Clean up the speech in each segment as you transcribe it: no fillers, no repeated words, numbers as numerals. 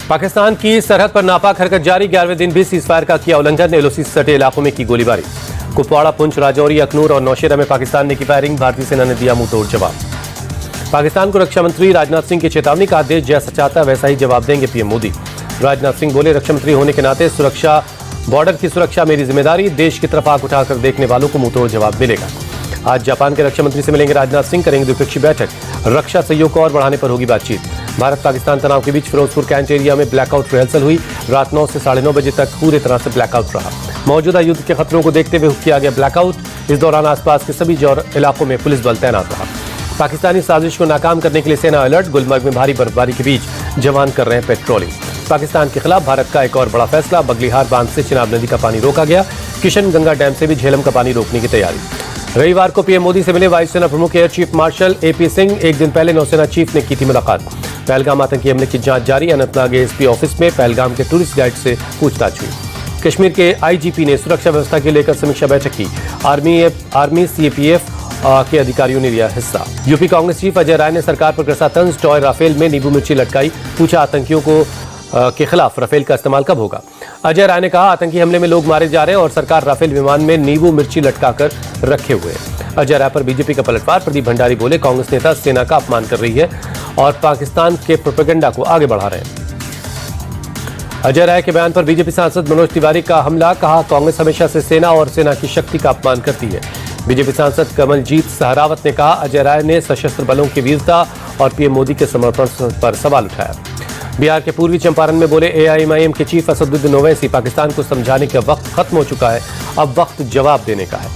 पाकिस्तान की सरहद पर नापाक हरकत जारी। 11वें दिन भी सीजफायर का किया उल्लंघन। एलओसी से सटे इलाकों में की गोलीबारी। कुपवाड़ा, पुंछ, राजौरी, अखनूर और नौशेरा में पाकिस्तान ने की फायरिंग। भारतीय सेना ने दिया मुंहतोड़ जवाब। पाकिस्तान को रक्षा मंत्री राजनाथ सिंह की चेतावनी। कहा, देश जैसा चाहता वैसा ही जवाब देंगे पीएम मोदी। राजनाथ सिंह बोले, रक्षा मंत्री होने के नाते सुरक्षा, बॉर्डर की सुरक्षा मेरी जिम्मेदारी। देश की तरफ आंख उठाकर देखने वालों को मुंहतोड़ जवाब मिलेगा। आज जापान के रक्षा मंत्री से मिलेंगे राजनाथ सिंह। करेंगे द्विपक्षीय बैठक। रक्षा सहयोग को और बढ़ाने पर होगी बातचीत। भारत पाकिस्तान तनाव के बीच फिरोजपुर कैंट एरिया में ब्लैकआउट रिहर्सल हुई। रात 9 से 9:30 बजे तक पूरी तरह से ब्लैकआउट रहा। मौजूदा युद्ध के खतरों को देखते हुए किया गया ब्लैकआउट। इस दौरान आसपास के सभी इलाकों में पुलिस बल तैनात रहा। पाकिस्तानी साजिश को नाकाम करने के लिए सेना अलर्ट। गुलमर्ग में भारी बर्फबारी के बीच जवान कर रहे हैं पेट्रोलिंग। पाकिस्तान के खिलाफ भारत का एक और बड़ा फैसला। बगलीहार बांध से चिनाब नदी का पानी रोका गया। किशन गंगा डैम से भी झेलम का पानी रोकने की तैयारी। रविवार को पीएम मोदी से मिले वायुसेना प्रमुख air chief marshal AP Singh. एक दिन पहले नौसेना चीफ ने की थी मुलाकात। पहलगाम आतंकी हमले की जांच जारी। अनंतनाग एसपी ऑफिस में पहलगाम के टूरिस्ट गाइड से पूछताछ हुई। कश्मीर के आईजीपी ने सुरक्षा व्यवस्था के लेकर समीक्षा बैठक की। आर्मी सीएपीएफ के अधिकारियों ने लिया हिस्सा। यूपी कांग्रेस चीफ अजय राय ने सरकार पर कसा तंज। टॉय राफेल में नींबू मिर्ची लटकाई। पूछा, आतंकियों के खिलाफ राफेल का इस्तेमाल कब होगा। अजय राय ने कहा, आतंकी हमले में लोग मारे जा रहे हैं और सरकार राफेल विमान में नींबू मिर्ची लटकाकर रखे हुए हैं। अजय राय पर बीजेपी का पलटवार। प्रदीप भंडारी बोले, कांग्रेस नेता सेना का अपमान कर रही है और पाकिस्तान के प्रोपेगेंडा को आगे बढ़ा रहे हैं। अजय राय के बयान पर बीजेपी सांसद मनोज तिवारी का हमला। कहा, कांग्रेस हमेशा से सेना और सेना की शक्ति का अपमान करती है। बीजेपी सांसद कमलजीत सहरावत ने कहा, अजय राय ने सशस्त्र बलों की वीरता और पीएम मोदी के समर्पण पर सवाल उठाया। बिहार के पूर्वी चंपारण में बोले एआईएमआईएम के चीफ असदुद्दीन ओवैसी, पाकिस्तान को समझाने का वक्त खत्म हो चुका है, अब वक्त जवाब देने का है।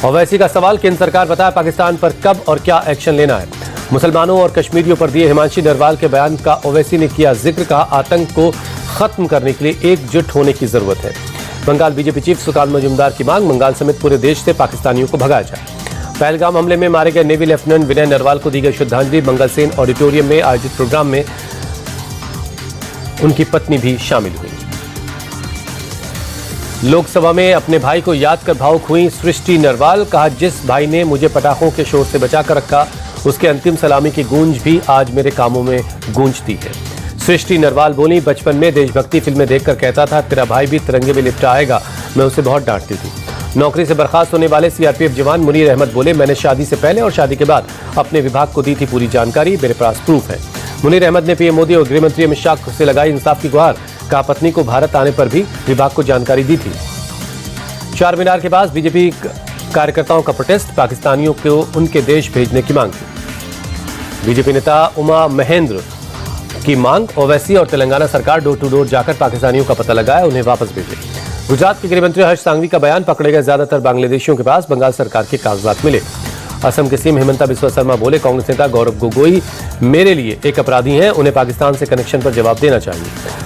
ओवैसी का सवाल, केंद्र सरकार बताए पाकिस्तान पर कब और क्या एक्शन लेना है। मुसलमानों और कश्मीरियों पर दिए हिमांशी नरवाल के बयान का ओवैसी ने किया जिक्र। कहा, आतंक को खत्म करने के लिए एकजुट होने की जरूरत है। बंगाल बीजेपी चीफ सुकाल मजूमदार की मांग, बंगाल समेत पूरे देश से पाकिस्तानियों को भगाया जाए। पहलगाम हमले में मारे गए नेवी लेफ्टिनेंट विनय नरवाल को दी गई श्रद्धांजलि। मंगल सेन ऑडिटोरियम में आयोजित प्रोग्राम में उनकी पत्नी भी शामिल हुई। लोकसभा में अपने भाई को याद कर भावुक हुई सृष्टि नरवाल। कहा, जिस भाई ने मुझे पटाखों के शोर से बचाकर रखा, उसके अंतिम सलामी की गूंज भी आज मेरे कामों में गूंजती है। सृष्टि नरवाल बोली, बचपन में देशभक्ति फिल्में देखकर कहता था तेरा भाई भी तिरंगे में लिपटा आएगा। मैं उसे बहुत डांटती थी। नौकरी से बर्खास्त होने वाले सीआरपीएफ जवान मुनीर अहमद बोले, मैंने शादी से पहले और शादी के बाद अपने विभाग को दी थी पूरी जानकारी, मेरे पास प्रूफ है। मुनीर अहमद ने पीएम मोदी और गृह मंत्री अमित शाह से लगाई इंसाफ की गुहार। कहा, पत्नी को भारत आने पर भी विभाग को जानकारी दी थी। चार मीनार के पास बीजेपी कार्यकर्ताओं का प्रोटेस्ट। पाकिस्तानियों को उनके देश भेजने की मांग की। बीजेपी नेता उमा महेंद्र की मांग, ओवैसी और तेलंगाना सरकार डोर टू डोर जाकर पाकिस्तानियों का पता लगाए, उन्हें वापस भेजे। गुजरात के गृह मंत्री हर्ष सांघवी का बयान, पकड़े गए ज्यादातर बांग्लादेशियों के पास बंगाल सरकार के कागजात मिले। असम के सीएम हिमंता बिस्वा शर्मा बोले, कांग्रेस नेता गौरव गोगोई मेरे लिए एक अपराधी हैं, उन्हें पाकिस्तान से कनेक्शन पर जवाब देना चाहिए।